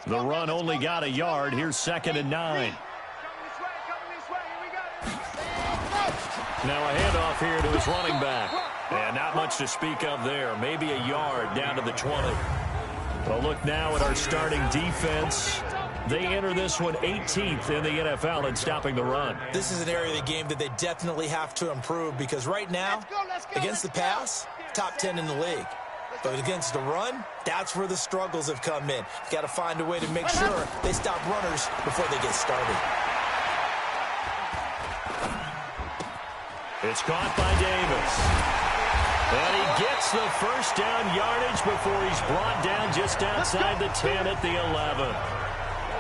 The run only got a yard. Here's 2nd and 9. Now a handoff here to his running back. And not much to speak of there. Maybe a yard down to the 20. Well, look now at our starting defense. They enter this one 18th in the NFL in stopping the run. This is an area of the game that they definitely have to improve because right now, against the pass, top 10 in the league. But against the run, that's where the struggles have come in. Got to find a way to make sure they stop runners before they get started. It's caught by Davis. And he gets the first down yardage before he's brought down just outside the 10 at the 11.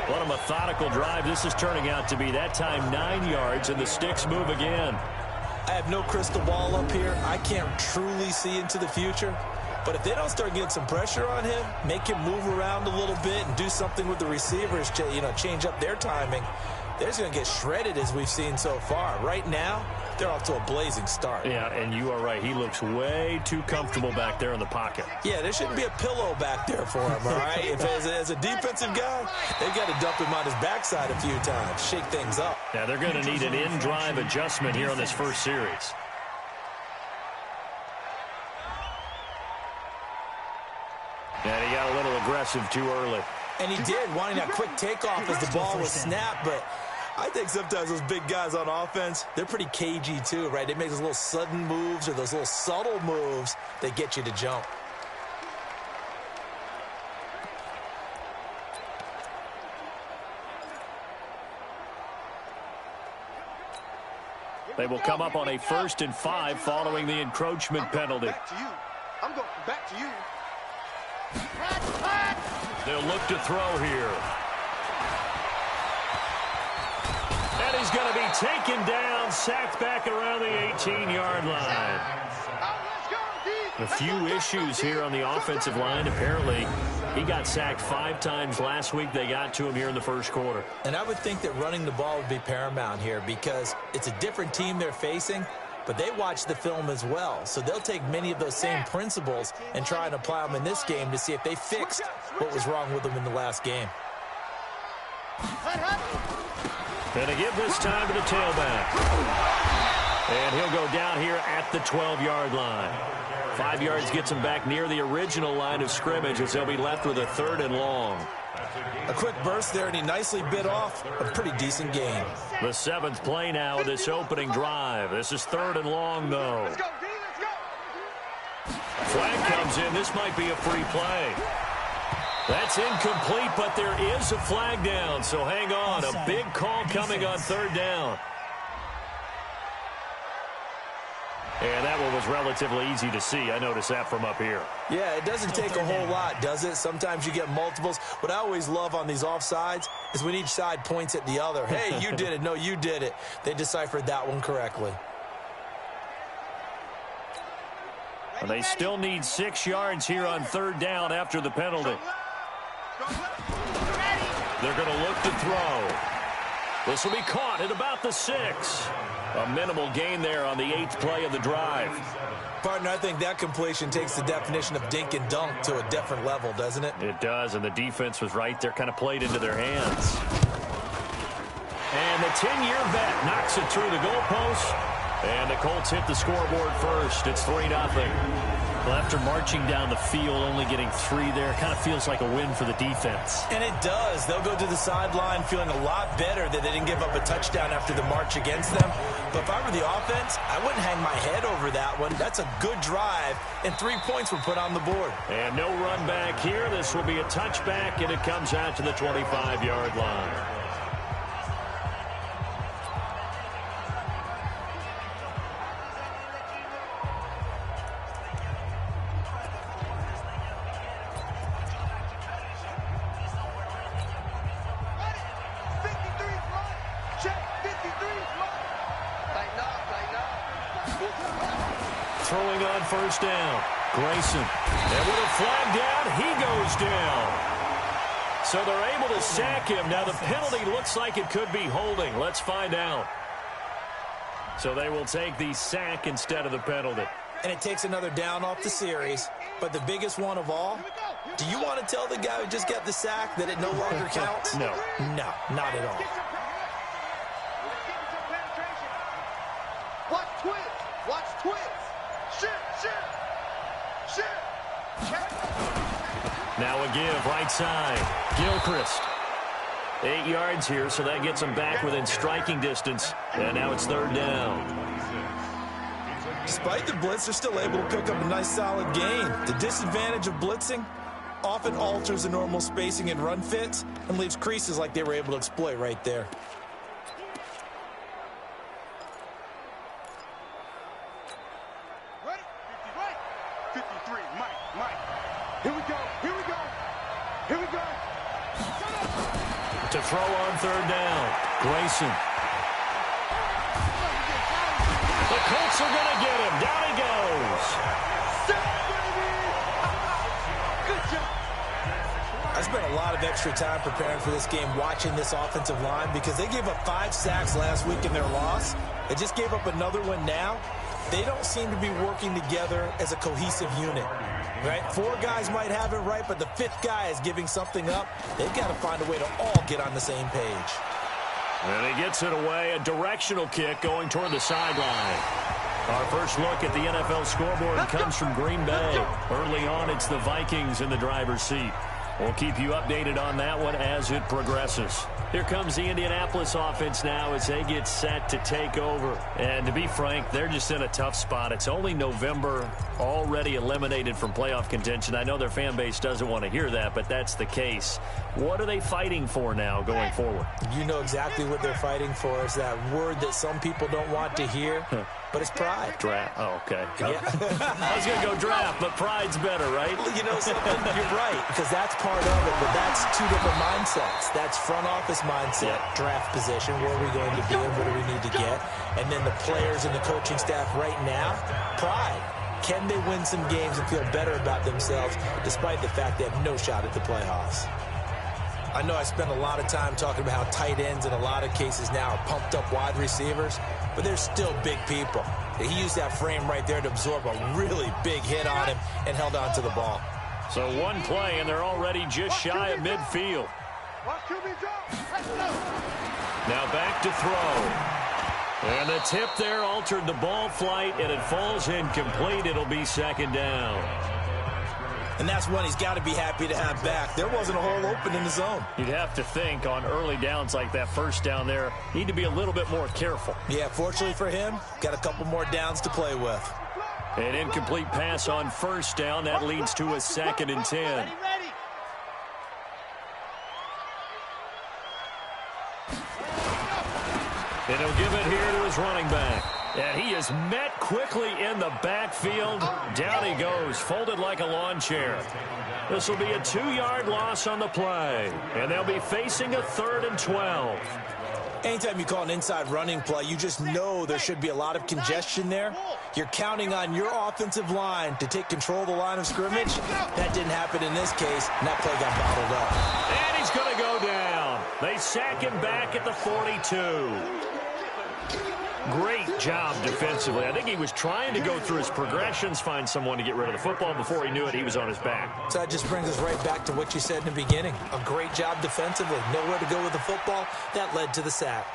What a methodical drive this is turning out to be. That time 9 yards, and the sticks move again. I have no crystal ball up here. I can't truly see into the future. But if they don't start getting some pressure on him, make him move around a little bit and do something with the receivers, change up their timing, they're just going to get shredded as we've seen so far. Right now, they're off to a blazing start. Yeah, and you are right. He looks way too comfortable back there in the pocket. Yeah, there shouldn't be a pillow back there for him, all right? If as a defensive guy, they've got to dump him on his backside a few times, shake things up. Yeah, they're going to need an in-drive adjustment here on this first series. And he got a little aggressive too early. And he did, wanting that quick takeoff as the ball was snapped. But I think sometimes those big guys on offense, they're pretty cagey too, right? They make those little sudden moves or those little subtle moves that get you to jump. They will come up on a 1st and 5 following the encroachment penalty. Back to you. I'm going back to you. They'll look to throw here. And he's going to be taken down, sacked back around the 18-yard line. A few issues here on the offensive line. Apparently, he got sacked 5 times last week. They got to him here in the first quarter. And I would think that running the ball would be paramount here because it's a different team they're facing, but they watch the film as well. So they'll take many of those same principles and try and apply them in this game to see if they fixed what was wrong with them in the last game. And to give this time to the tailback. And he'll go down here at the 12-yard line. 5 yards gets him back near the original line of scrimmage as they'll be left with a 3rd and long. A quick burst there, and he nicely bit off a pretty decent gain. The 7th play now of this opening drive. This is 3rd and long, though. Flag comes in. This might be a free play. That's incomplete, but there is a flag down, so hang on. A big call coming on 3rd down. And that one was relatively easy to see. I noticed that from up here. Yeah, it doesn't take a whole lot, does it? Sometimes you get multiples. What I always love on these offsides is when each side points at the other. Hey, you did it. No, you did it. They deciphered that one correctly. And they still need 6 yards here on 3rd down after the penalty. They're going to look to throw. This will be caught at about the 6. A minimal gain there on the 8th play of the drive. Partner, I think that completion takes the definition of dink and dunk to a different level, doesn't it? It does, and the defense was right there, kind of played into their hands. And the 10-year vet knocks it through the goalpost. And the Colts hit the scoreboard first. It's 3-0. Well, after marching down the field, only getting 3 there, kind of feels like a win for the defense. And it does. They'll go to the sideline feeling a lot better that they didn't give up a touchdown after the march against them. But if I were the offense, I wouldn't hang my head over that one. That's a good drive, and 3 points were put on the board. And no run back here. This will be a touchback, and it comes out to the 25-yard line. Throwing on 1st down. Grayson. And with a flag down, he goes down. So they're able to sack him. Now the penalty looks like it could be holding. Let's find out. So they will take the sack instead of the penalty. And it takes another down off the series. But the biggest one of all, Do you want to tell the guy who just got the sack that it no longer counts? No. No, not at all. Watch twist. Watch twist. Shit. Now a give right side. Gilchrist. 8 yards here, so that gets him back within striking distance. And now it's 3rd down. Despite the blitz, they're still able to pick up a nice solid gain. The disadvantage of blitzing often alters the normal spacing and run fits and leaves creases like they were able to exploit right there. Ready? 53, Mike. Here we go. To throw on 3rd down. Grayson. The Colts are going to get him. Down he goes. Good job. I spent a lot of extra time preparing for this game watching this offensive line because they gave up 5 sacks last week in their loss. They just gave up another one now. They don't seem to be working together as a cohesive unit. Right? 4 guys might have it right, but the 5th guy is giving something up. They've got to find a way to all get on the same page. And he gets it away. A directional kick going toward the sideline. Our first look at the NFL scoreboard comes from Green Bay. Early on, it's the Vikings in the driver's seat. We'll keep you updated on that one as it progresses. Here comes the Indianapolis offense now as they get set to take over. And to be frank, they're just in a tough spot. It's only November, already eliminated from playoff contention. I know their fan base doesn't want to hear that, but that's the case. What are they fighting for now going forward? You know exactly what they're fighting for. Is that word that some people don't want to hear, but it's pride. Draft. Oh, okay. Yeah. I was going to go draft, but pride's better, right? Well, you know something? You're right, because that's part of it, but that's 2 different mindsets. That's front office mindset, draft position, where are we going to be and what do we need to get? And then the players and the coaching staff right now, pride. Can they win some games and feel better about themselves despite the fact they have no shot at the playoffs? I know I spend a lot of time talking about how tight ends in a lot of cases now are pumped up wide receivers, but they're still big people. He used that frame right there to absorb a really big hit on him and held on to the ball. So one play, and they're already just shy of midfield. Now back to throw. And the tip there altered the ball flight, and it falls incomplete. It'll be 2nd down. And that's one he's got to be happy to have back. There wasn't a hole open in the zone. You'd have to think on early downs like that first down there, need to be a little bit more careful. Yeah, fortunately for him, got a couple more downs to play with. An incomplete pass on 1st down. That leads to a 2nd and 10. And he'll give it here to his running back. And he is met quickly in the backfield. Down he goes, folded like a lawn chair. This will be a 2-yard loss on the play. And they'll be facing a 3rd and 12. Anytime you call an inside running play, you just know there should be a lot of congestion there. You're counting on your offensive line to take control of the line of scrimmage. That didn't happen in this case, and that play got bottled up. And he's going to go down. They sack him back at the 42. Great job defensively. I think he was trying to go through his progressions, find someone to get rid of the football. Before he knew it, he was on his back. So that just brings us right back to what you said in the beginning. A great job defensively. Nowhere to go with the football. That led to the sack.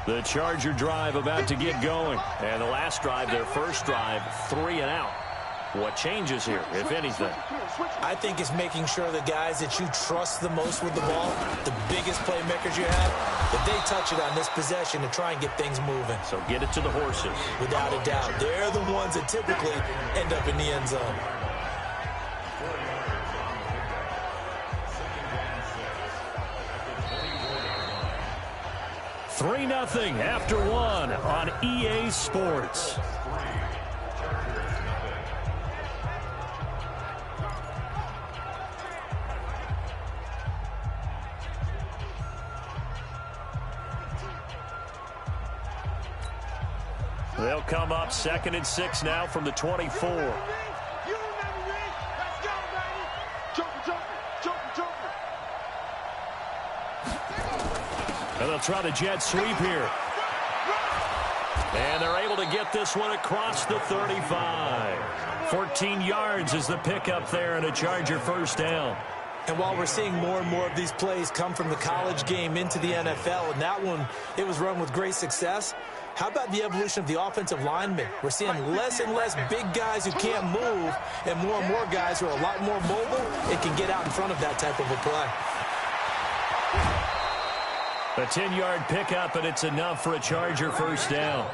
The Charger drive about to get going. And the last drive, their first drive, 3 and out. What changes here, if anything? I think it's making sure the guys that you trust the most with the ball, the biggest playmakers you have, that they touch it on this possession to try and get things moving. So get it to the horses. Without a doubt. They're the ones that typically end up in the end zone. Three 0 after 1 on EA Sports. They'll come up 2nd and 6 now from the 24. And they'll try the jet sweep here. And they're able to get this one across the 35. 14 yards is the pickup there and a Charger first down. And while we're seeing more and more of these plays come from the college game into the NFL, and that one, it was run with great success, how about the evolution of the offensive linemen? We're seeing less and less big guys who can't move and more guys who are a lot more mobile and can get out in front of that type of a play. A 10-yard pickup, and it's enough for a Charger first down.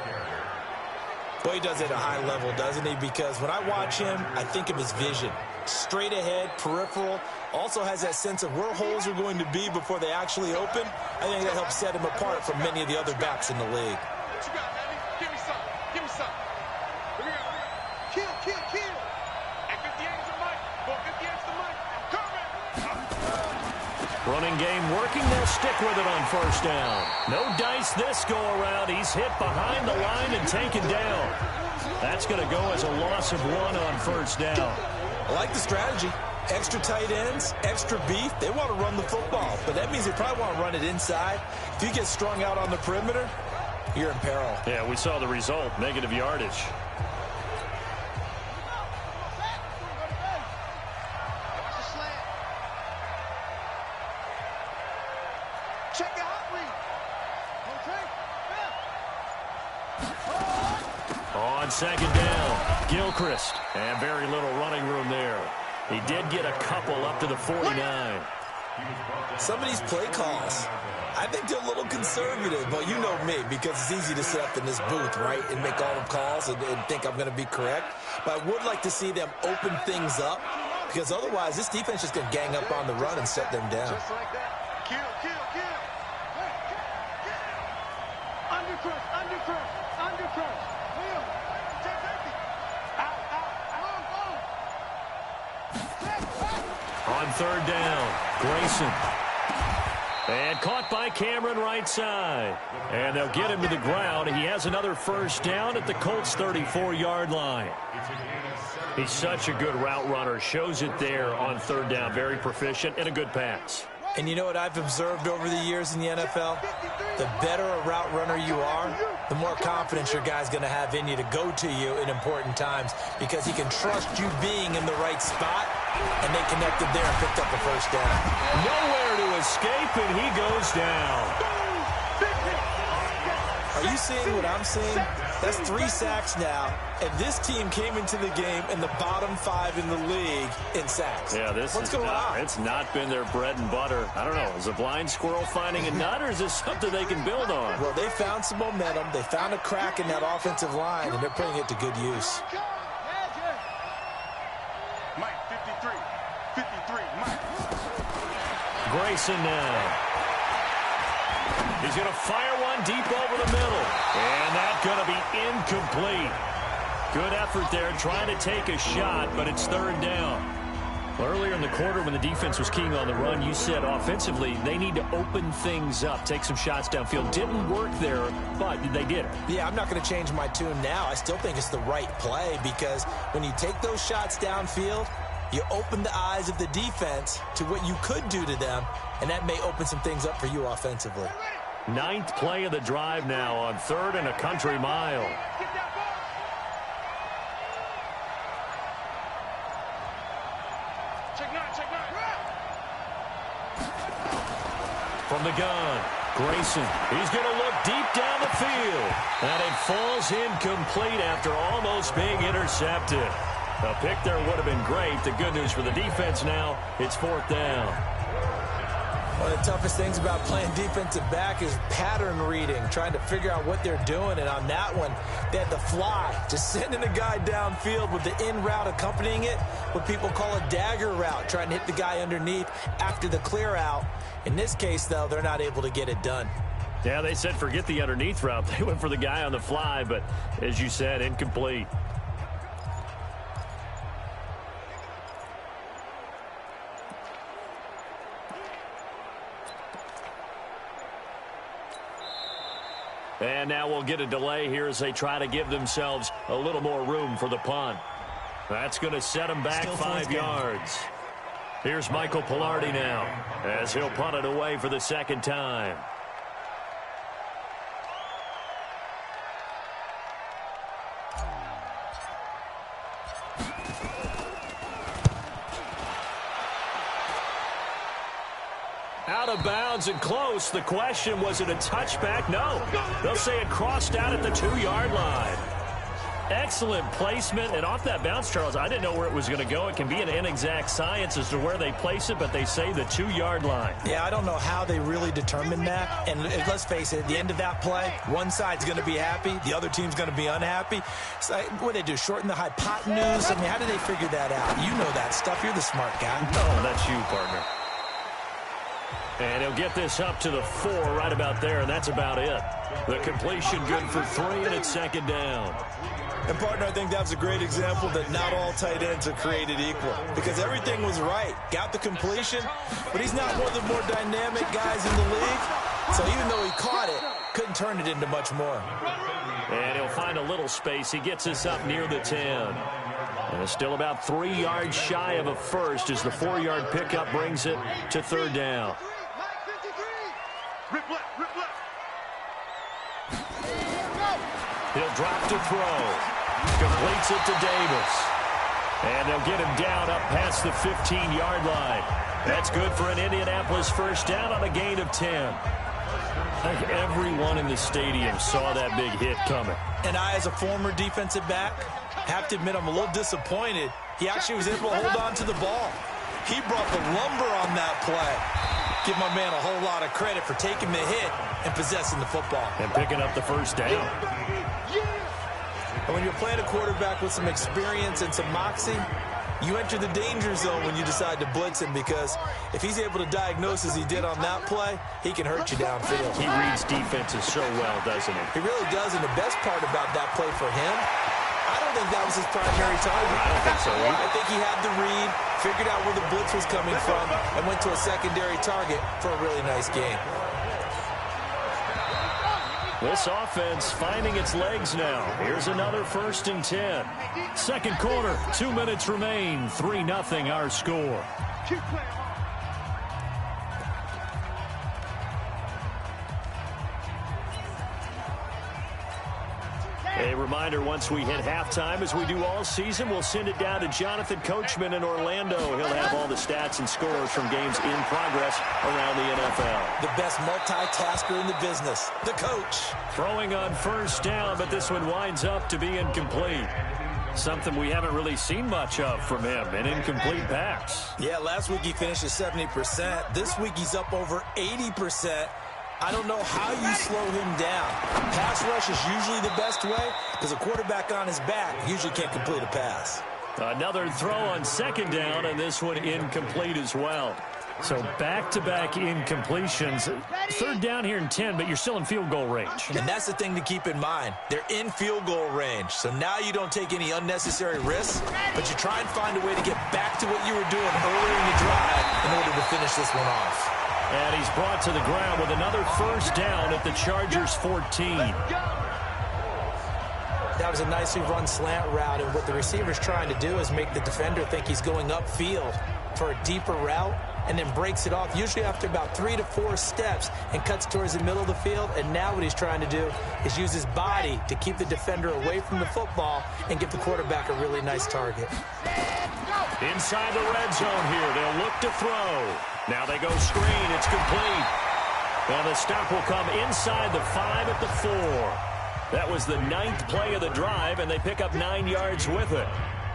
Boy, he does it at a high level, doesn't he? Because when I watch him, I think of his vision. Straight ahead, peripheral, also has that sense of where holes are going to be before they actually open. I think that helps set him apart from many of the other backs in the league. What you got, baby? Give me some. Give me some. Here we go. Kill, kill, kill. At 58's the mic. Go 58's the mic. I'm coming. Running game working. They'll stick with it on first down. No dice this go around. He's hit behind the line and taken down. That's going to go as a loss of 1 on first down. I like the strategy. Extra tight ends, extra beef. They want to run the football, but that means they probably want to run it inside. If you get strung out on the perimeter, you're in peril. Yeah, we saw the result. Negative yardage. Watch the slant. Check the hot read. On second down, Gilchrist. And very little running room there. He did get a couple up to the 49. Some of these play calls, I think they're a little conservative, but you know me, because it's easy to sit up in this booth, right, and make all the calls and think I'm going to be correct. But I would like to see them open things up, because otherwise this defense is going to gang up on the run and set them down. Just like that. Kill, kill, kill. Undercrush, undercrush, undercrush. Liam, check safety. Out, out, On third down, Grayson. And caught by Cameron right side. And they'll get him to the ground. He has another first down at the Colts 34-yard line. He's such a good route runner. Shows it there on third down. Very proficient and a good pass. And you know what I've observed over the years in the NFL? The better a route runner you are, the more confidence your guy's going to have in you to go to you in important times, because he can trust you being in the right spot, and they connected there and picked up a first down. Nowhere to escape, and he goes down. Are you seeing what I'm seeing? That's 3 sacks now, and this team came into the game in the bottom 5 in the league in sacks. Yeah, What's going on? It's not been their bread and butter. I don't know. Is a blind squirrel finding a nut, or is this something they can build on? Well, they found some momentum. They found a crack in that offensive line, and they're putting it to good use. Mike, 53. 53, Mike. Grayson now. He's going to fire one deep over the middle. And that's going to be incomplete. Good effort there trying to take a shot, but it's third down. Earlier in the quarter when the defense was keying on the run, you said offensively they need to open things up, take some shots downfield. Didn't work there, but they did it. Yeah, I'm not going to change my tune now. I still think it's the right play, because when you take those shots downfield, you open the eyes of the defense to what you could do to them, and that may open some things up for you offensively. 9th play of the drive now on 3rd and a country mile. From the gun, Grayson. He's going to look deep down the field. And it falls incomplete after almost being intercepted. A pick there would have been great. The good news for the defense now, it's 4th down. One of the toughest things about playing defensive back is pattern reading, trying to figure out what they're doing. And on that one, they had the fly, just sending a guy downfield with the in route accompanying it, what people call a dagger route, trying to hit the guy underneath after the clear out. In this case, though, they're not able to get it done. Yeah, they said forget the underneath route. They went for the guy on the fly, but as you said, incomplete. And now we'll get a delay here as they try to give themselves a little more room for the punt. That's going to set them back 5 yards. Here's Michael Pilardi now as he'll punt it away for the second time. Out of bounds and close. The question, was it a touchback? No. They'll say it crossed out at the 2-yard line. Excellent placement. And off that bounce, Charles, I didn't know where it was going to go. It can be an inexact science as to where they place it, but they say the 2-yard line. Yeah, I don't know how they really determined that. And let's face it, at the end of that play, one side's going to be happy, the other team's going to be unhappy. So what do they do, shorten the hypotenuse? I mean, how do they figure that out? You know that stuff. You're the smart guy. No, that's you, partner. And he'll get this up to the 4 right about there, and that's about it. The completion good for 3, and it's 2nd down. And, partner, I think that was a great example that not all tight ends are created equal, because everything was right. Got the completion, but he's not one of the more dynamic guys in the league. So even though he caught it, couldn't turn it into much more. And he'll find a little space. He gets us up near the 10. And it's still about 3 yards shy of a first as the 4-yard pickup brings it to 3rd down. Rip left, rip left. He'll drop to throw. Completes it to Davis. And they'll get him down up past the 15-yard line. That's good for an Indianapolis first down on a gain of 10. I think everyone in the stadium saw that big hit coming. And I, as a former defensive back, have to admit I'm a little disappointed. He actually was able to hold on to the ball. He brought the lumber on that play. Give my man a whole lot of credit for taking the hit and possessing the football. And picking up the first down. And when you're playing a quarterback with some experience and some moxie, you enter the danger zone when you decide to blitz him, because if he's able to diagnose as he did on that play, he can hurt you downfield. He reads defenses so well, doesn't he? He really does, and the best part about that play for him, I don't think that was his primary target. I don't think so either. I think he had the read, figured out where the blitz was coming from, and went to a secondary target for a really nice gain. This offense finding its legs now. Here's another 1st and 10. Second quarter, 2 minutes remain. 3-0 our score. Keep playing. A reminder, once we hit halftime, as we do all season, we'll send it down to Jonathan Coachman in Orlando. He'll have all the stats and scores from games in progress around the NFL. The best multitasker in the business, the coach. Throwing on first down, but this one winds up to be incomplete. Something we haven't really seen much of from him, an incomplete pass. Yeah, last week he finished at 70%. This week he's up over 80%. I don't know how you slow him down. Pass rush is usually the best way, because a quarterback on his back usually can't complete a pass. Another throw on 2nd down, and this one incomplete as well. So back-to-back incompletions. 3rd down here in 10, but you're still in field goal range. And that's the thing to keep in mind. They're in field goal range. So now you don't take any unnecessary risks, but you try and find a way to get back to what you were doing earlier in the drive in order to finish this one off. And he's brought to the ground with another first down at the Chargers' 14. That was a nicely run slant route, and what the receiver's trying to do is make the defender think he's going upfield for a deeper route, and then breaks it off, usually after about 3 to 4 steps, and cuts towards the middle of the field. And now what he's trying to do is use his body to keep the defender away from the football and give the quarterback a really nice target. Inside the red zone here, they'll look to throw. Now they go screen, it's complete. Well, the stop will come inside the 5 at the 4. That was the 9th play of the drive, and they pick up 9 yards with it.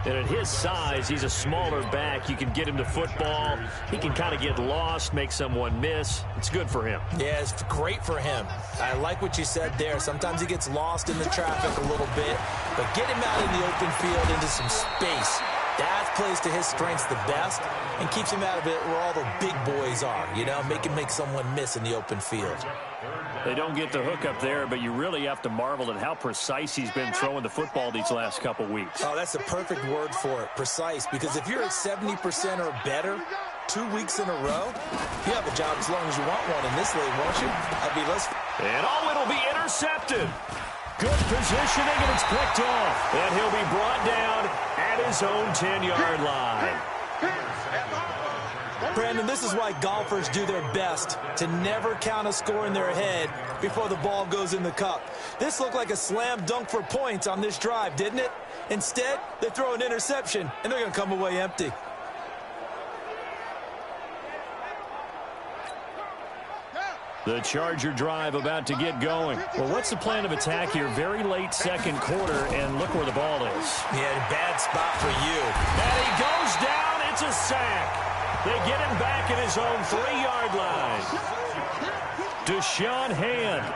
And at his size, he's a smaller back. You can get him to football. He can kind of get lost, make someone miss. It's good for him. Yeah, it's great for him. I like what you said there. Sometimes he gets lost in the traffic a little bit, but get him out in the open field into some space. That plays to his strengths the best and keeps him out of it where all the big boys are, you know, make someone miss in the open field. They don't get the hook up there, but you really have to marvel at how precise he's been throwing the football these last couple weeks. Oh, that's the perfect word for it, precise, because if you're at 70% or better 2 weeks in a row, you have a job as long as you want one in this league, won't you? And it'll be intercepted. Good positioning, and it's picked off. And he'll be brought down at his own 10-yard line. Brandon, this is why golfers do their best to never count a score in their head before the ball goes in the cup. This looked like a slam dunk for points on this drive, didn't it? Instead, they throw an interception, and they're going to come away empty. The Charger drive about to get going. Well, what's the plan of attack here? Very late second quarter, and look where the ball is. Yeah, bad spot for you. And he goes down. It's a sack. They get him back at his own 3-yard line. Deshaun Hand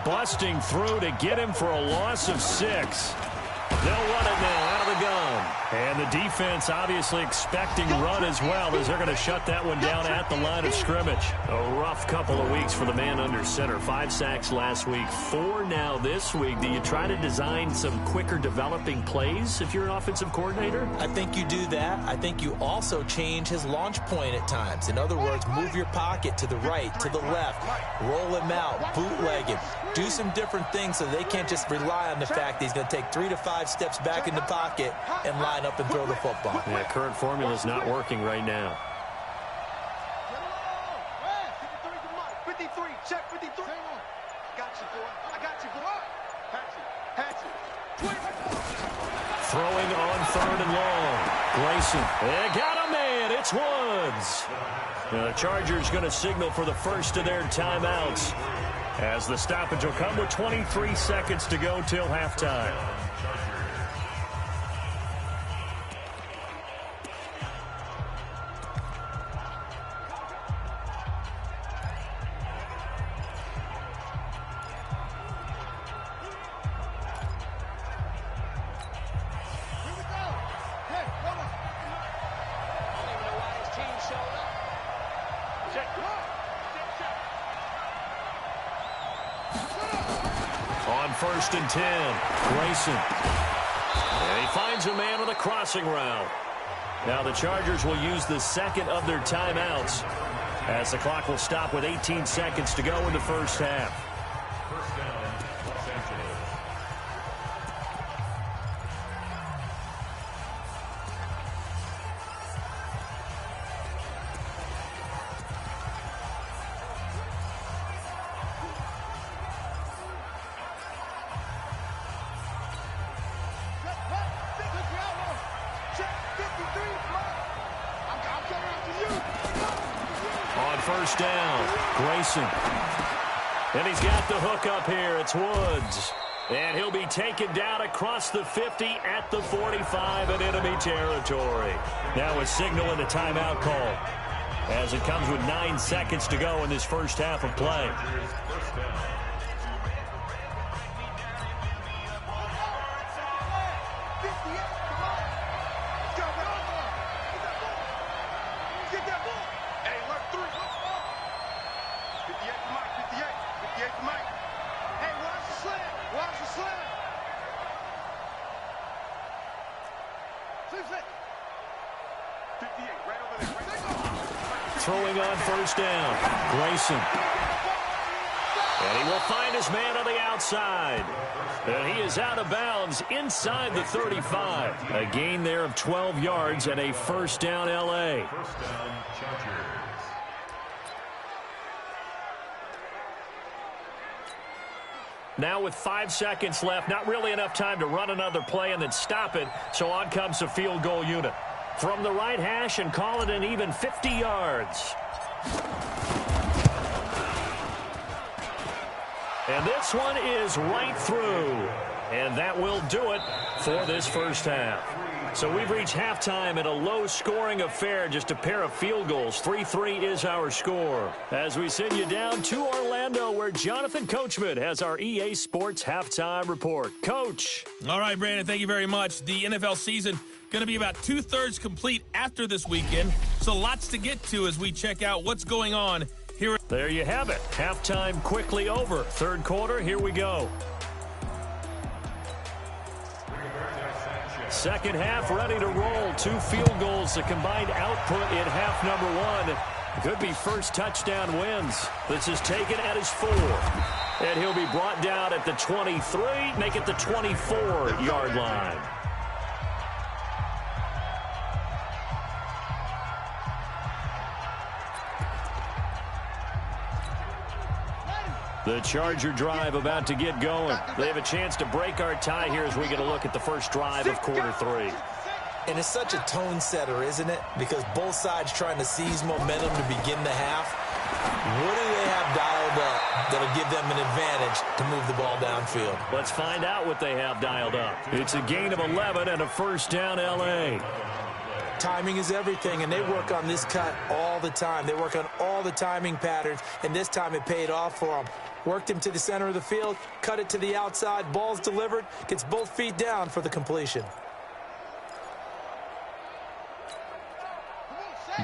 busting through to get him for a loss of 6. They'll run it now out of the gun. And the defense obviously expecting run as well, as they're going to shut that one down at the line of scrimmage. A rough couple of weeks for the man under center. 5 sacks last week, 4 now this week. Do you try to design some quicker developing plays if you're an offensive coordinator? I think you do that. I think you also change his launch point at times. In other words, move your pocket to the right, to the left, roll him out, bootleg him. Do some different things so they can't just rely on the fact that he's going to take 3 to 5 steps back in the pocket and line up and throw the football. Yeah, current formula is not working right now. 53, check 53. Got you, boy. I got you, boy. Hatch it. Throwing on 3rd and long. Grayson. They got a man. It's Woods. Now the Chargers going to signal for the first of their timeouts, as the stoppage will come with 23 seconds to go till halftime. On 1st and 10, Grayson. And he finds a man on the crossing route. Now the Chargers will use the second of their timeouts, as the clock will stop with 18 seconds to go in the first half. First down, Grayson. And he's got the hook up here. It's Woods. And he'll be taken down across the 50 at the 45 in enemy territory. Now a signal and a timeout call, as it comes with 9 seconds to go in this first half of play. Throwing on first down, Grayson. And he will find his man on the outside. And he is out of bounds inside the 35. A gain there of 12 yards and a first down, L.A. Now with 5 seconds left, not really enough time to run another play and then stop it. So on comes the field goal unit from the right hash, and call it an even 50 yards. And this one is right through. And that will do it for this first half. So we've reached halftime in a low-scoring affair, just a pair of field goals. 3-3 is our score, as we send you down to Orlando, where Jonathan Coachman has our EA Sports Halftime Report. Coach. All right, Brandon, thank you very much. The NFL season going to be about 2/3 complete after this weekend, so lots to get to as we check out what's going on here. There you have it. Halftime quickly over. Third quarter, here we go. Second half ready to roll. 2 field goals, the combined output in half number 1. Could be first touchdown wins. This is taken at his 4. And he'll be brought down at the 23, make it the 24-yard line. The Charger drive about to get going. They have a chance to break our tie here as we get a look at the first drive of quarter 3. And it's such a tone setter, isn't it? Because both sides trying to seize momentum to begin the half. What do they have dialed that'll give them an advantage to move the ball downfield. Let's find out what they have dialed up. It's a gain of 11 and a first down, L.A. Timing is everything, and they work on this cut all the time. They work on all the timing patterns, and this time it paid off for them. Worked him to the center of the field, cut it to the outside, ball's delivered, gets both feet down for the completion.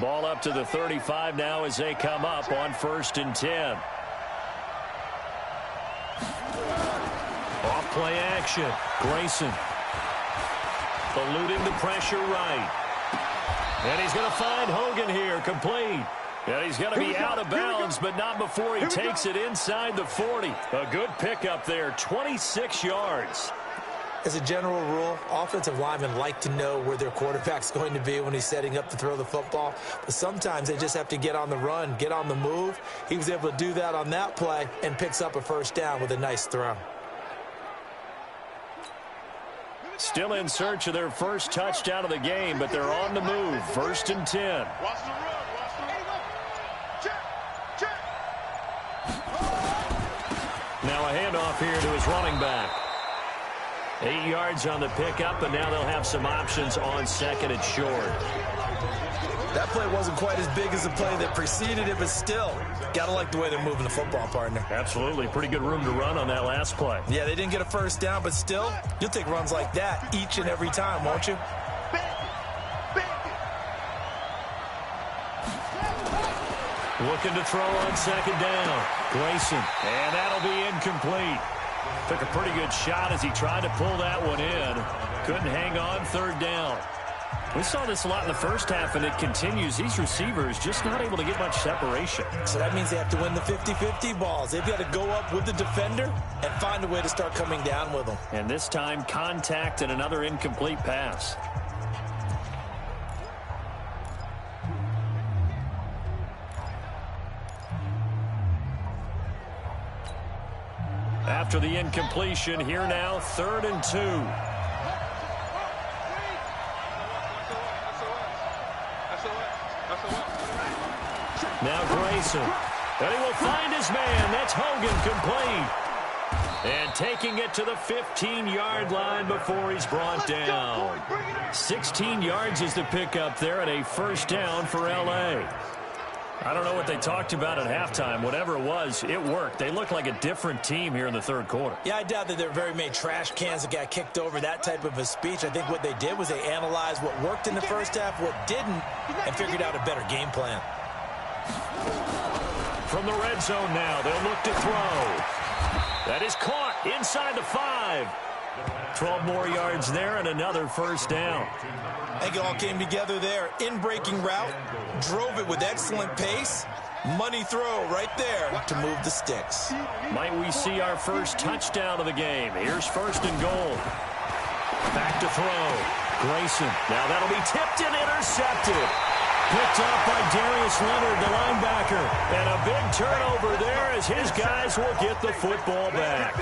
Ball up to the 35 now as they come up on 1st and 10. Off play action. Grayson eluding the pressure right. And he's going to find Hogan here, complete. And he's going to be out of bounds, but not before he takes it inside the 40. A good pickup there, 26 yards. As a general rule, offensive linemen like to know where their quarterback's going to be when he's setting up to throw the football. But sometimes they just have to get on the run, get on the move. He was able to do that on that play and picks up a first down with a nice throw. Still in search of their first touchdown of the game, but they're on the move. 1st and 10. Watch the run. Watch the run. Check. Now a handoff here to his running back. 8 yards on the pickup, and now they'll have some options on 2nd and short. That play wasn't quite as big as the play that preceded it, but still, gotta like the way they're moving the football, partner. Absolutely. Pretty good room to run on that last play. Yeah, they didn't get a first down, but still, you'll take runs like that each and every time, won't you? Looking to throw on 2nd down. Grayson, and that'll be incomplete. Took a pretty good shot as he tried to pull that one in. Couldn't hang on 3rd down. We saw this a lot in the first half, and it continues. These receivers just not able to get much separation. So that means they have to win the 50-50 balls. They've got to go up with the defender and find a way to start coming down with them. And this time, contact and another incomplete pass. After the incompletion, here now, 3rd and 2. Now Grayson. And he will find his man. That's Hogan, complete. And taking it to the 15-yard line before he's brought down. 16 yards is the pickup there at a first down for L.A. I don't know what they talked about at halftime. Whatever it was, it worked. They look like a different team here in the 3rd quarter. Yeah, I doubt that there were very many trash cans that got kicked over, that type of a speech. I think what they did was they analyzed what worked in the first half, what didn't, and figured out a better game plan. From the red zone now, they'll look to throw. That is caught inside the 5. 12 more yards there and another first down. I think it all came together there. In-breaking route, drove it with excellent pace. Money throw right there to move the sticks. Might we see our first touchdown of the game? Here's 1st and goal. Back to throw. Grayson. Now that'll be tipped and intercepted. Picked up by Darius Leonard, the linebacker. And a big turnover there as his guys will get the football back.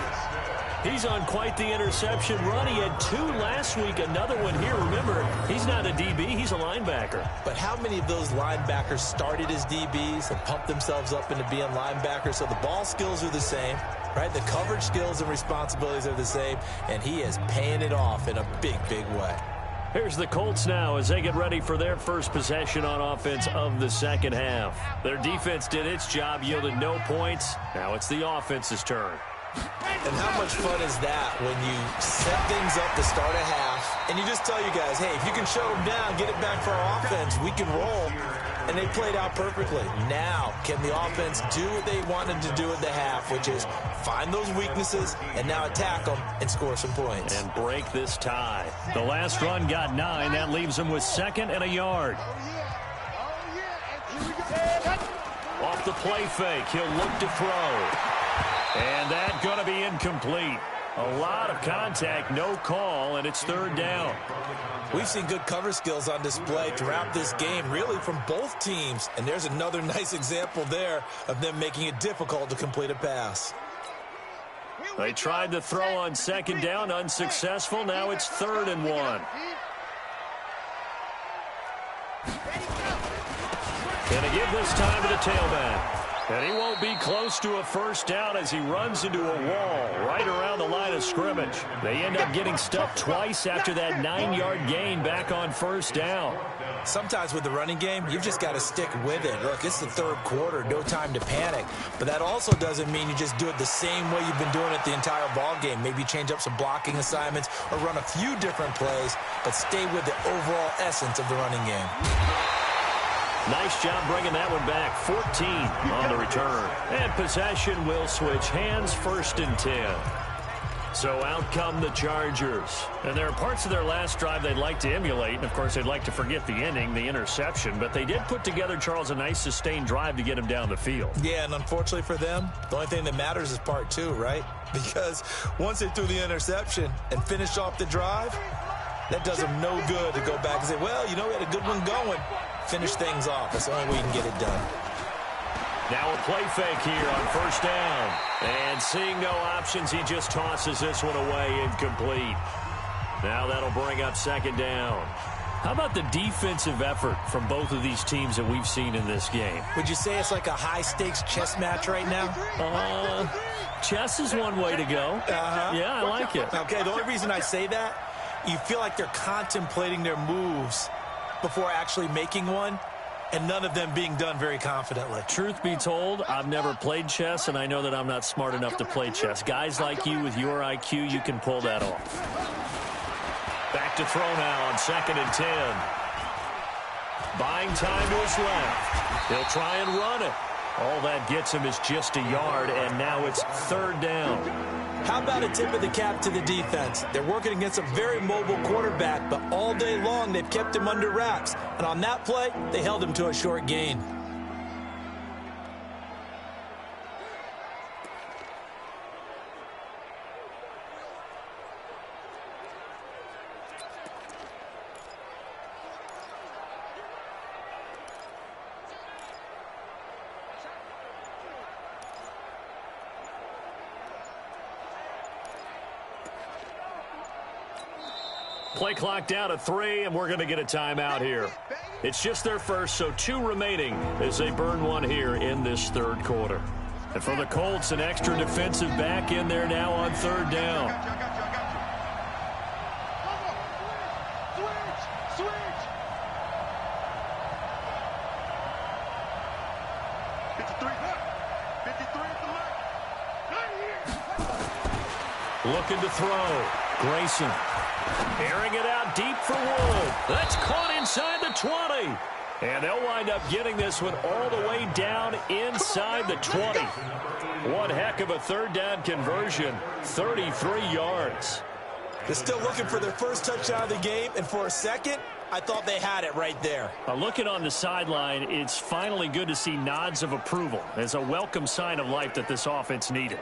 He's on quite the interception run. He had 2 last week, another one here. Remember, he's not a DB, he's a linebacker. But how many of those linebackers started as DBs and pumped themselves up into being linebackers? So the ball skills are the same, right? The coverage skills and responsibilities are the same, and he is paying it off in a big, big way. Here's the Colts now as they get ready for their first possession on offense of the second half. Their defense did its job, yielded no points. Now it's the offense's turn. And how much fun is that when you set things up to start a half and you just tell you guys, hey, if you can shut them down, get it back for our offense, we can roll. And they played out perfectly. Now, can the offense do what they wanted to do at the half, which is find those weaknesses and now attack them and score some points. And break this tie. The last run got 9. That leaves them with 2nd and a yard. Off the play fake, he'll look to throw. And that's going to be incomplete. A lot of contact, no call, and it's 3rd down. We've seen good cover skills on display throughout this game, really from both teams. And there's another nice example there of them making it difficult to complete a pass. They tried to throw on 2nd down, unsuccessful. Now it's 3rd and 1. Gonna give this time to the tailback. And he won't be close to a first down as he runs into a wall right around the line of scrimmage. They end up getting stuffed twice after that 9-yard gain back on first down. Sometimes with the running game, you've just got to stick with it. Look, it's the third quarter, no time to panic. But that also doesn't mean you just do it the same way you've been doing it the entire ball game. Maybe change up some blocking assignments or run a few different plays, but stay with the overall essence of the running game. Nice job bringing that one back. 14 on the return. And possession will switch hands, 1st and 10. So out come the Chargers. And there are parts of their last drive they'd like to emulate. And, of course, they'd like to forget the ending, the interception. But they did put together, Charles, a nice sustained drive to get him down the field. Yeah, and unfortunately for them, the only thing that matters is part 2, right? Because once they threw the interception and finished off the drive, that does them no good to go back and say, well, you know, we had a good one going. Finish things off. That's the only way you can get it done. Now a play fake here on first down. And seeing no options, he just tosses this one away, incomplete. Now that'll bring up 2nd down. How about the defensive effort from both of these teams that we've seen in this game? Would you say it's like a high-stakes chess match right now? Chess is one way to go. Yeah, I like it. Okay, the only reason I say that, you feel like they're contemplating their moves before actually making one, and none of them being done very confidently. Truth be told, I've never played chess, and I know that I'm not smart enough to play chess. Guys like you with your IQ, you can pull that off. Back to throw now on 2nd and 10. Buying time to his left. He'll try and run it. All that gets him is just a yard, and now it's 3rd down. How about a tip of the cap to the defense? They're working against a very mobile quarterback, but all day long they've kept him under wraps. And on that play, they held him to a short gain. Play clock down to 3, and we're going to get a timeout here. It's just their first, so 2 remaining as they burn one here in this 3rd quarter. And for the Colts, an extra defensive back in there now on 3rd down. Looking to throw. Grayson. Airing it out deep for Wood. That's caught inside the 20. And they'll wind up getting this one all the way down inside the 20. One heck of a 3rd down conversion. 33 yards. They're still looking for their first touchdown of the game, and for a second, I thought they had it right there. Looking on the sideline, it's finally good to see nods of approval as a welcome sign of life that this offense needed.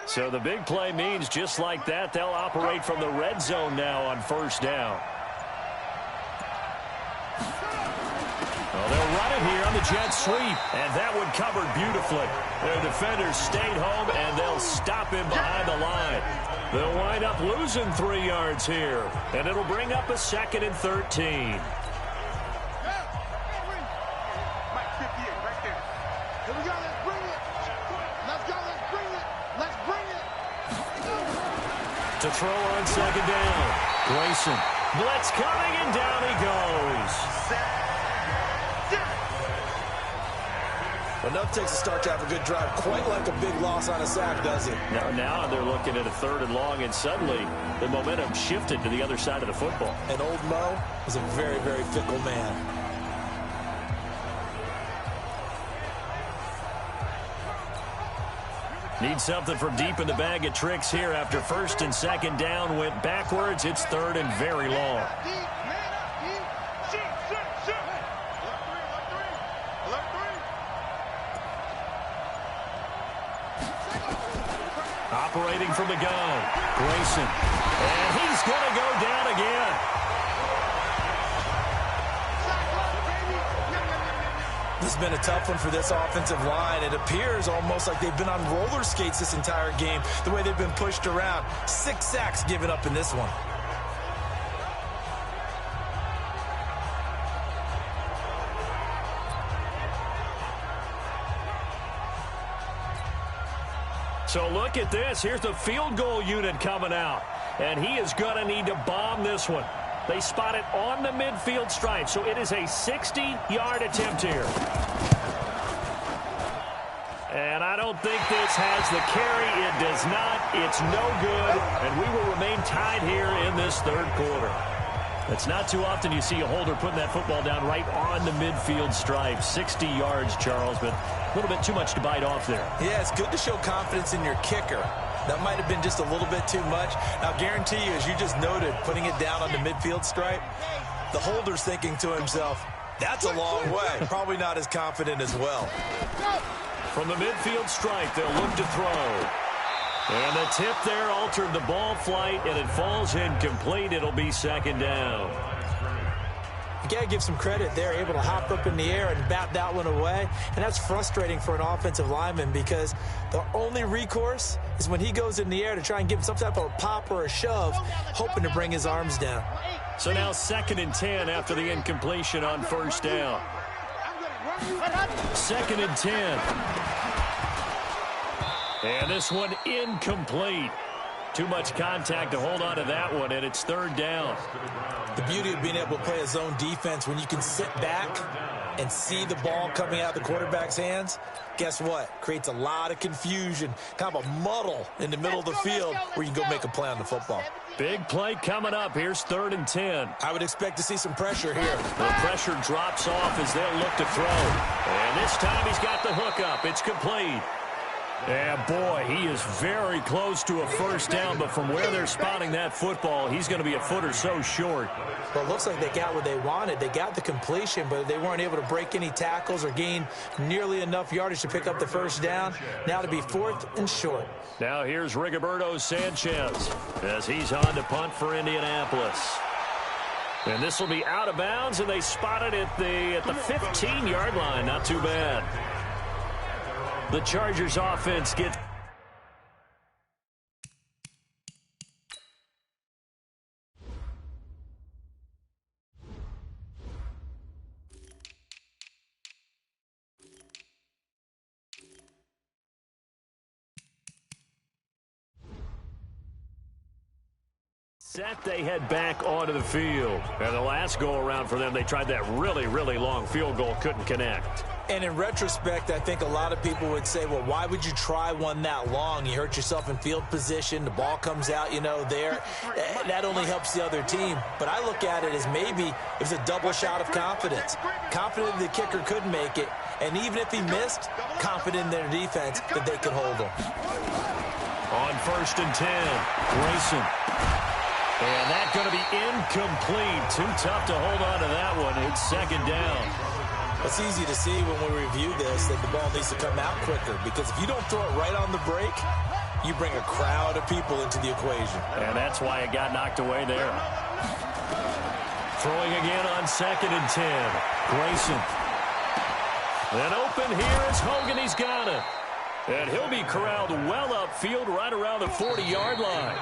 So the big play means just like that, they'll operate from the red zone now on 1st down. Well, they'll run it here on the jet sweep, and that one covered beautifully. Their defenders stayed home, and they'll stop him behind the line. They'll wind up losing 3 yards here, and it'll bring up a 2nd and 13. To throw on 2nd down. Grayson. Blitz coming, and down he goes. Enough takes a start to have a good drive. Quite like a big loss on a sack, does it? Now they're looking at a 3rd and long, and suddenly the momentum shifted to the other side of the football. And old Mo is a very, very fickle man. Need something from deep in the bag of tricks here after 1st and 2nd down went backwards. It's 3rd and very long. Operating from the gun, Grayson. And he's going to go down again. This has been a tough one for this offensive line. It appears almost like they've been on roller skates this entire game, the way they've been pushed around. 6 sacks given up in this one. So look at this. Here's the field goal unit coming out. And he is going to need to bomb this one. They spot it on the midfield stripe. So it is a 60-yard attempt here. And I don't think this has the carry. It does not. It's no good. And we will remain tied here in this third quarter. It's not too often you see a holder putting that football down right on the midfield stripe. 60 yards, Charles, but a little bit too much to bite off there. Yeah, it's good to show confidence in your kicker. That might have been just a little bit too much. Now, guarantee you, as you just noted, putting it down on the midfield stripe, the holder's thinking to himself, that's a long way. Probably not as confident as well. From the midfield stripe, they'll look to throw. And the tip there altered the ball flight, and it falls incomplete. It'll be second down. You got to give some credit. They're able to hop up in the air and bat that one away. And that's frustrating for an offensive lineman because the only recourse is when he goes in the air to try and give him some type of a pop or a shove, hoping to bring his arms down. So now 2nd and 10 after the incompletion on first down. 2nd and 10. And this one incomplete. Too much contact to hold on to that one, and it's 3rd down. The beauty of being able to play a zone defense when you can sit back and see the ball coming out of the quarterback's hands, guess what? Creates a lot of confusion, kind of a muddle in the middle of the field where you can go make a play on the football. Big play coming up. Here's 3rd and 10. I would expect to see some pressure here. The pressure drops off as they'll look to throw. And this time he's got the hook up. It's complete. And, boy, he is very close to a first down, but from where they're spotting that football, he's going to be a foot or so short. Well, it looks like they got what they wanted. They got the completion, but they weren't able to break any tackles or gain nearly enough yardage to pick up the first down. Now to be 4th and short. Now here's Rigoberto Sanchez as he's on to punt for Indianapolis. And this will be out of bounds, and they spot it at the 15-yard line. Not too bad. The Chargers offense gets... set, they head back onto the field. And the last go-around for them, they tried that really, really long field goal, couldn't connect. And in retrospect, I think a lot of people would say, well, why would you try one that long? You hurt yourself in field position. The ball comes out, there. That only helps the other team. But I look at it as maybe it was a double shot of confidence. Confident the kicker could make it. And even if he missed, confident in their defense that they could hold him. On 1st and 10, Grayson. And that's going to be incomplete. Too tough to hold on to that one. It's 2nd down. It's easy to see when we review this that the ball needs to come out quicker, because if you don't throw it right on the break, you bring a crowd of people into the equation. And that's why it got knocked away there. Throwing again on 2nd and 10. Grayson. Then open here is Hogan. He's got it. And he'll be corralled well upfield right around the 40-yard line.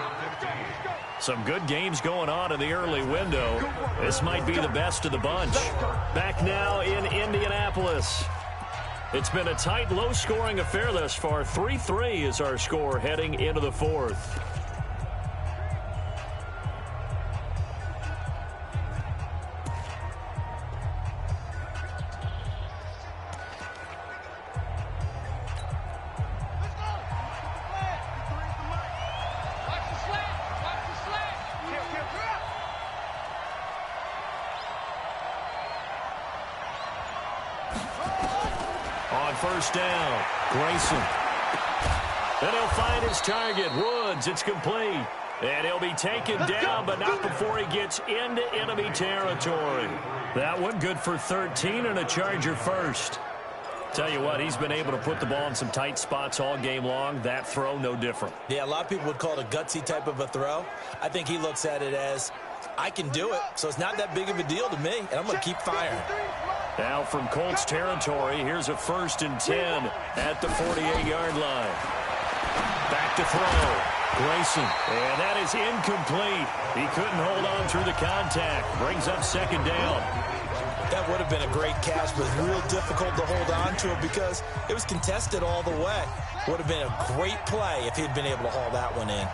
Some good games going on in the early window. This might be the best of the bunch. Back now in Indianapolis. It's been a tight, low-scoring affair thus far. 3-3 is our score heading into the 4th. First down, Grayson. Then he'll find his target, Woods. It's complete. And he'll be taken down, but not before he gets into enemy territory. That one good for 13 and a Charger first. Tell you what, he's been able to put the ball in some tight spots all game long. That throw, no different. Yeah, a lot of people would call it a gutsy type of a throw. I think he looks at it as, I can do it, so it's not that big of a deal to me, and I'm going to keep firing. Now from Colts territory, here's a 1st and 10 at the 48-yard line. Back to throw. Grayson. And that is incomplete. He couldn't hold on through the contact. Brings up 2nd down. That would have been a great catch, but real difficult to hold on to it because it was contested all the way. Would have been a great play if he'd been able to haul that one in.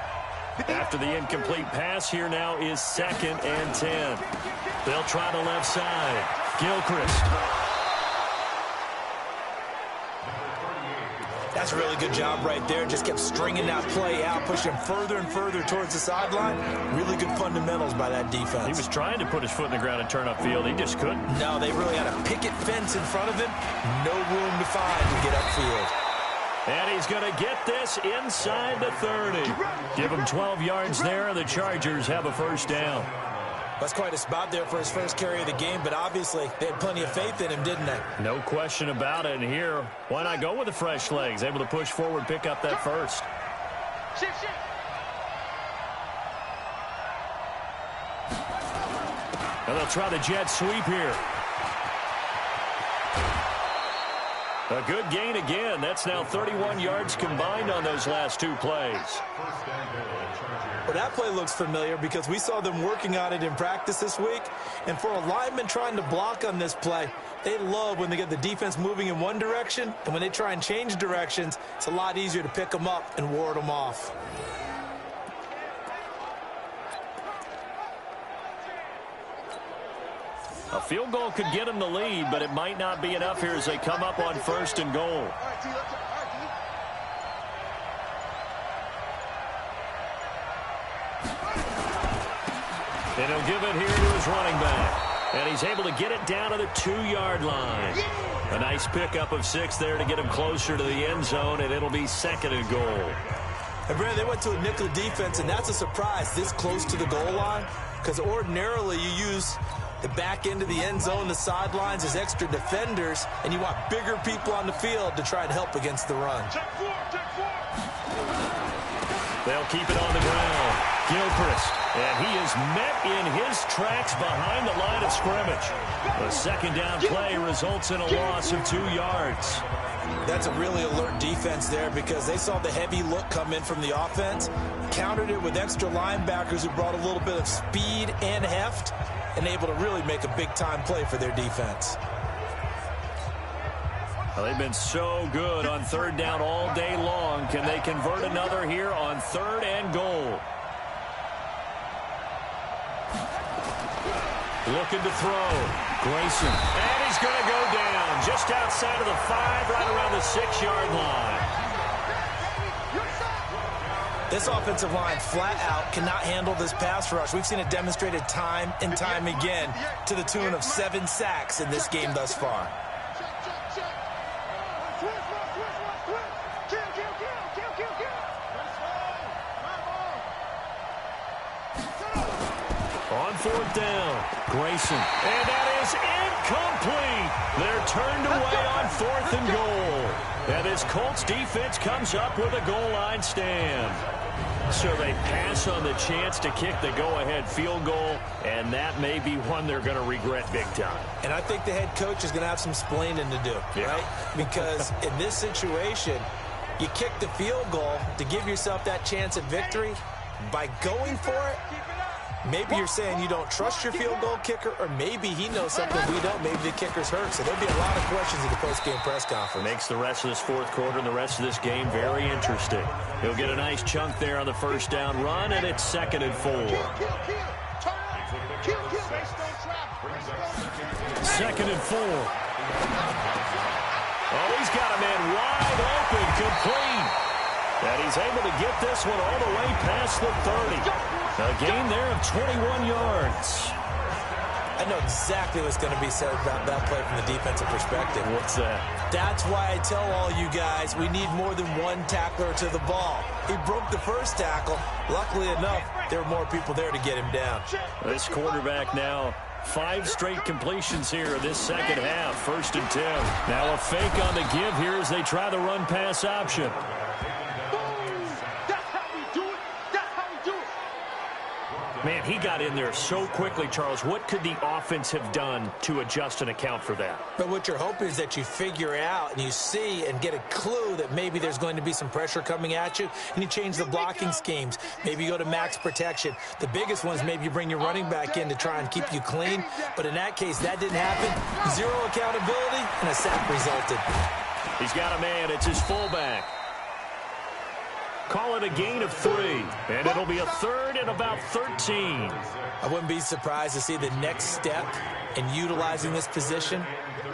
After the incomplete pass, here now is 2nd and 10. They'll try the left side. Gilchrist. That's a really good job right there. Just kept stringing that play out, pushing him further and further towards the sideline. Really good fundamentals by that defense. He was trying to put his foot in the ground and turn upfield. He just couldn't. No, they really had a picket fence in front of him. No room to find to get upfield. And he's going to get this inside the 30. Give him 12 yards there, and the Chargers have a first down. That's quite a spot there for his first carry of the game, but obviously they had plenty of faith in him, didn't they? No question about it. And here, why not go with the fresh legs? Able to push forward, pick up that first. And they'll try the jet sweep here. A good gain again. That's now 31 yards combined on those last 2 plays. Well, that play looks familiar because we saw them working on it in practice this week. And for a lineman trying to block on this play, they love when they get the defense moving in one direction. And when they try and change directions, it's a lot easier to pick them up and ward them off. A field goal could get them the lead, but it might not be enough here as they come up on 1st and goal. And he'll give it here to his running back. And he's able to get it down to the 2-yard line. A nice pickup of 6 there to get him closer to the end zone, and it'll be 2nd and goal. And Brandon, they went to a nickel defense, and that's a surprise this close to the goal line, because ordinarily you use the back end of the end zone, the sidelines as extra defenders, and you want bigger people on the field to try and help against the run. They'll keep it on the ground. Gilchrist, and he is met in his tracks behind the line of scrimmage. The 2nd down play results in a loss of 2 yards. That's a really alert defense there because they saw the heavy look come in from the offense, countered it with extra linebackers who brought a little bit of speed and heft, and able to really make a big-time play for their defense. Well, they've been so good on 3rd down all day long. Can they convert another here on 3rd and goal? Looking to throw. Grayson. And he's going to go down just outside of the 5, right around the 6-yard line. This offensive line flat out cannot handle this pass rush. We've seen it demonstrated time and time again to the tune of 7 sacks in this game thus far. On 4th down, Grayson. And that is incomplete. They're turned away on 4th and goal. And this Colts defense comes up with a goal line stand. So they pass on the chance to kick the go-ahead field goal, and that may be one they're going to regret big time. And I think the head coach is going to have some splaining to do, right? Because in this situation, you kick the field goal to give yourself that chance at victory. By going for it, maybe you're saying you don't trust your field goal kicker, or maybe he knows something we don't. Maybe the kicker's hurt. So there'll be a lot of questions at the post-game press conference. Makes the rest of this 4th quarter and the rest of this game very interesting. He'll get a nice chunk there on the 1st down run, and it's 2nd and 4. 2nd and 4. Oh, he's got a man wide open, complete. And he's able to get this one all the way past the 30. A gain there of 21 yards. I know exactly what's going to be said about that play from the defensive perspective. What's that? That's why I tell all you guys we need more than one tackler to the ball. He broke the first tackle. Luckily enough, there were more people there to get him down. This quarterback now 5 straight completions here in this 2nd half. 1st and 10. Now a fake on the give here as they try the run-pass option. Man, he got in there so quickly, Charles. What could the offense have done to adjust and account for that? But what you're hoping is that you figure out and you see and get a clue that maybe there's going to be some pressure coming at you, and you change the blocking schemes. Maybe you go to max protection. The biggest one is maybe you bring your running back in to try and keep you clean. But in that case, that didn't happen. Zero accountability, and a sack resulted. He's got a man. It's his fullback. Call it a gain of 3, and it'll be a third and about 13. I wouldn't be surprised to see the next step in utilizing this position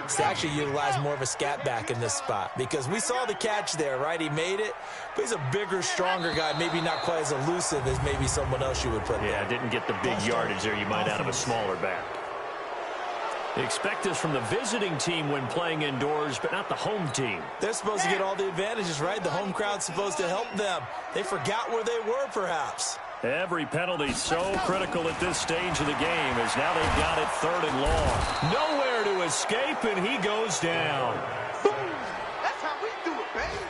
is to actually utilize more of a scat back in this spot, because we saw the catch there, right? He made it, but he's a bigger, stronger guy, maybe not quite as elusive as maybe someone else you would put there. Yeah, didn't get the big yardage there you might out of a smaller back. Expect this from the visiting team when playing indoors, but not the home team. They're supposed to get all the advantages, right? The home crowd's supposed to help them. They forgot where they were, perhaps. Every penalty so critical at this stage of the game, as now they've got it 3rd and long. Nowhere to escape, and he goes down. That's how we do it, baby.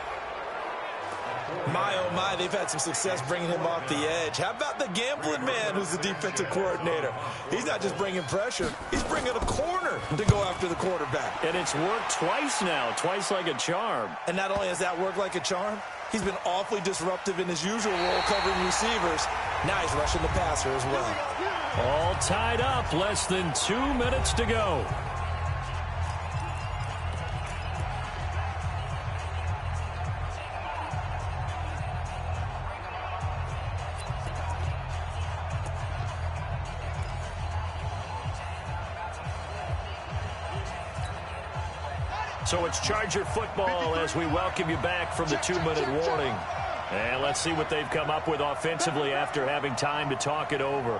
My, oh my, they've had some success bringing him off the edge. How about the gambling man who's the defensive coordinator? He's not just bringing pressure, he's bringing a corner to go after the quarterback. And it's worked twice now, twice like a charm. And not only has that worked like a charm, he's been awfully disruptive in his usual role covering receivers. Now he's rushing the passer as well. All tied up, less than 2 minutes to go. So it's Charger football as we welcome you back from the 2-minute warning. And let's see what they've come up with offensively after having time to talk it over.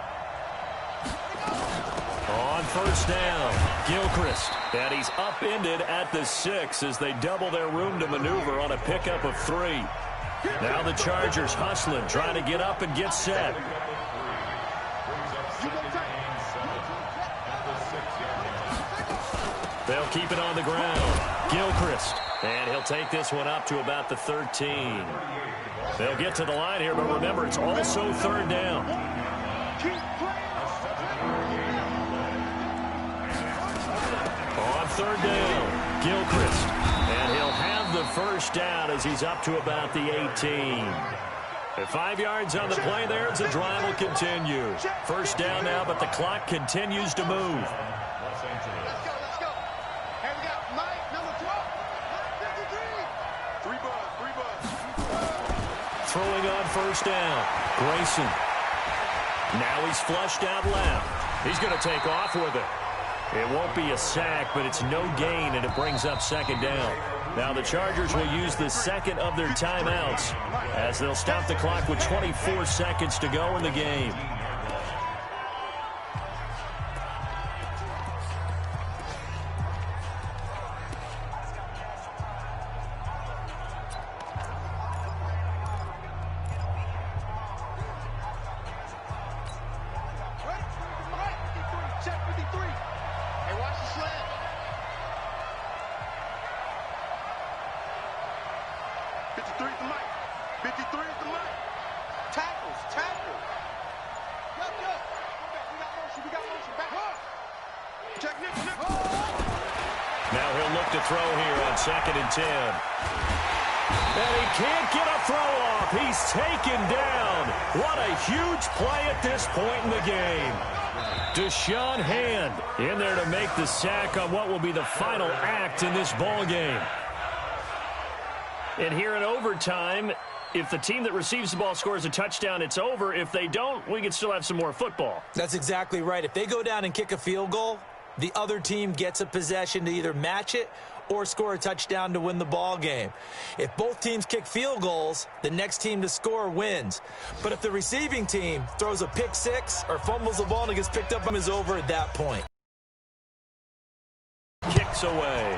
On first down, Gilchrist. And he's upended at the 6 as they double their room to maneuver on a pickup of 3. Now the Chargers hustling, trying to get up and get set. They'll keep it on the ground. Gilchrist. And he'll take this one up to about the 13. They'll get to the line here, but remember, it's also 3rd down. On 3rd down, Gilchrist. And he'll have the first down as he's up to about the 18. At 5 yards on the play there, as the drive will continue. First down now, but the clock continues to move. Throwing on first down, Grayson. Now he's flushed out left. He's going to take off with it. It won't be a sack, but it's no gain, and it brings up 2nd down. Now the Chargers will use the second of their timeouts as they'll stop the clock with 24 seconds to go in the game. Now he'll look to throw here on 2nd and 10. And he can't get a throw off. He's taken down. What a huge play at this point in the game. Deshaun Hand in there to make the sack on what will be the final act in this ball game. And here in overtime, if the team that receives the ball scores a touchdown, it's over. If they don't, we can still have some more football. That's exactly right. If they go down and kick a field goal, the other team gets a possession to either match it or score a touchdown to win the ball game. If both teams kick field goals, the next team to score wins. But if the receiving team throws a pick six or fumbles the ball and it gets picked up, it's over at that point. Kicks away.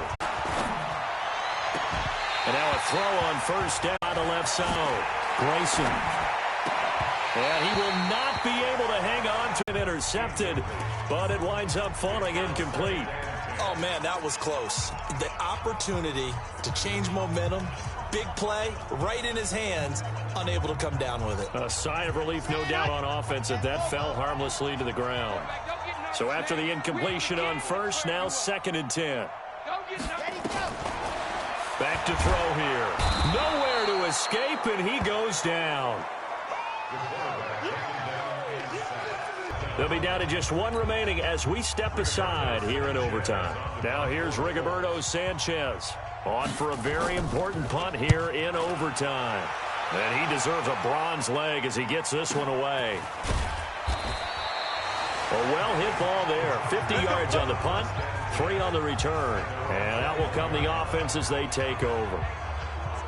And now a throw on first down on the left side. Grayson. And he will not be able to hang on to it, intercepted, but it winds up falling incomplete. Oh, man, that was close. The opportunity to change momentum big play right in his hands, unable to come down with it. A sigh of relief, no doubt, on offense that fell harmlessly to the ground. So after the incompletion on first, now 2nd and 10. Back to throw here. Nowhere to escape, and he goes down. They'll be down to just one remaining as we step aside here in overtime. Now here's Rigoberto Sanchez on for a very important punt here in overtime. And he deserves a bronze leg as he gets this one away. A well-hit ball there. 50 yards on the punt, 3 on the return. And out will come the offense as they take over.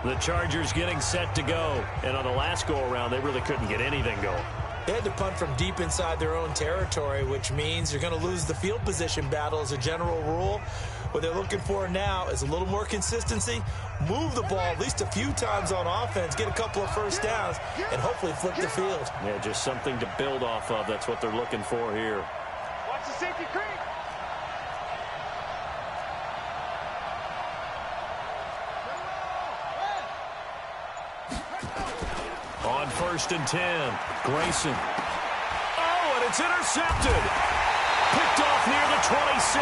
The Chargers getting set to go. And on the last go-around, they really couldn't get anything going. They had to punt from deep inside their own territory, which means you're going to lose the field position battle as a general rule. What they're looking for now is a little more consistency, move the ball at least a few times on offense, get a couple of first downs, and hopefully flip the field. Yeah, just something to build off of. That's what they're looking for here. Watch the safety creep. On 1st and 10, Grayson. Oh, and it's intercepted. Picked off near the 26,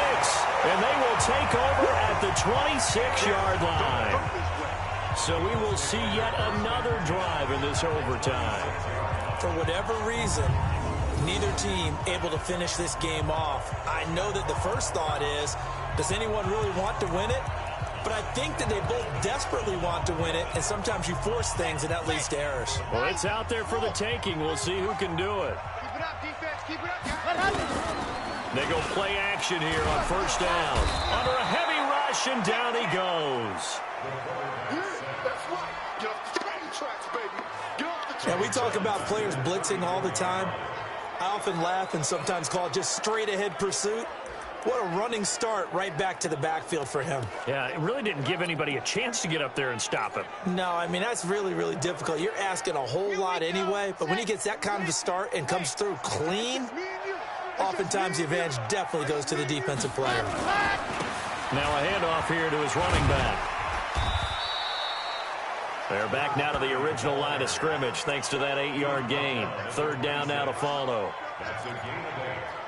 and they will take over at the 26-yard line. So we will see yet another drive in this overtime. For whatever reason, neither team able to finish this game off. I know that the first thought is, does anyone really want to win it? But I think that they both desperately want to win it, and sometimes you force things, and that leads to errors. Well, it's out there for the taking. We'll see who can do it. Keep it up, defense. Keep it up. They go play action here on 1st down. Under a heavy rush, and down he goes. Now, we talk about players blitzing all the time. I often laugh and sometimes call it just straight-ahead pursuit. What a running start right back to the backfield for him. Yeah, it really didn't give anybody a chance to get up there and stop him. No, I mean, that's really, really difficult. You're asking a whole lot anyway, but when he gets that kind of a start and comes through clean, oftentimes the advantage definitely goes to the defensive player. Now a handoff here to his running back. They're back now to the original line of scrimmage thanks to that 8-yard gain. 3rd down now to follow.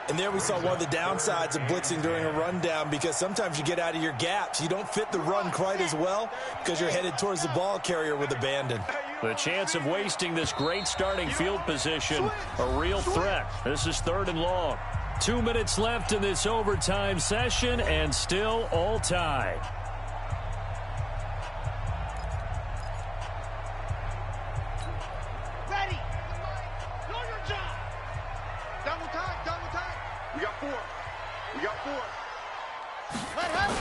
And there we saw one of the downsides of blitzing during a rundown, because sometimes you get out of your gaps. You don't fit the run quite as well because you're headed towards the ball carrier with abandon. The chance of wasting this great starting field position, a real threat. This is 3rd and long. 2 minutes left in this overtime session, and still all tied. Ready. Know your job. Double time, double time. We got 4. We got 4. Let him.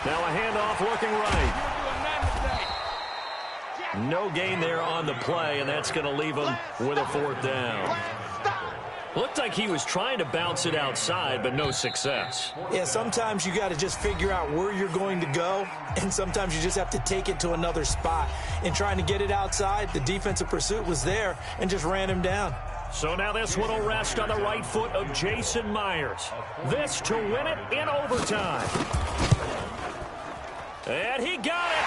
Now a handoff looking right. No gain there on the play, and that's going to leave him with a 4th down. Looked like he was trying to bounce it outside, but no success. Yeah, sometimes you got to just figure out where you're going to go, and sometimes you just have to take it to another spot. In trying to get it outside, the defensive pursuit was there and just ran him down. So now this one will rest on the right foot of Jason Myers. This to win it in overtime. And he got it.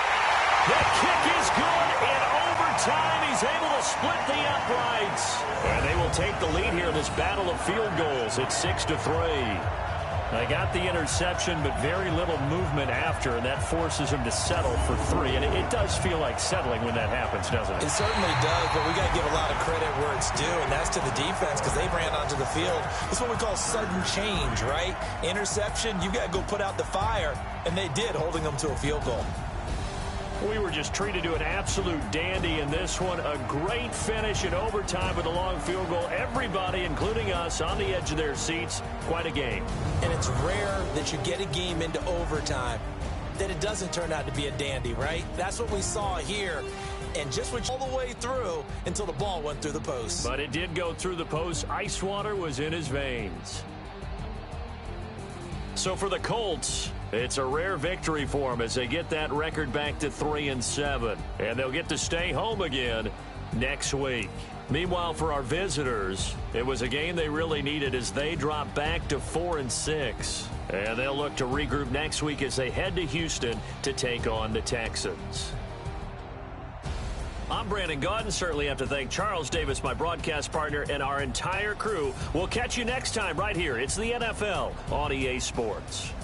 The kick is good in overtime. He's able to split the uprights. And they will take the lead here in this battle of field goals. It's 6-3. They got the interception, but very little movement after, and that forces him to settle for 3. And it does feel like settling when that happens, doesn't it? It certainly does, but we got to give a lot of credit where it's due, and that's to the defense, because they ran onto the field. That's what we call sudden change, right? Interception, you got to go put out the fire, and they did, holding them to a field goal. We were just treated to an absolute dandy in this one. A great finish in overtime with a long field goal. Everybody, including us, on the edge of their seats. Quite a game. And it's rare that you get a game into overtime that it doesn't turn out to be a dandy, right? That's what we saw here. And just went all the way through until the ball went through the post. But it did go through the post. Ice water was in his veins. So for the Colts, it's a rare victory for them as they get that record back to 3-7. And they'll get to stay home again next week. Meanwhile, for our visitors, it was a game they really needed as they drop back to 4-6. And they'll look to regroup next week as they head to Houston to take on the Texans. I'm Brandon Gaudin. Certainly have to thank Charles Davis, my broadcast partner, and our entire crew. We'll catch you next time right here. It's the NFL on EA Sports.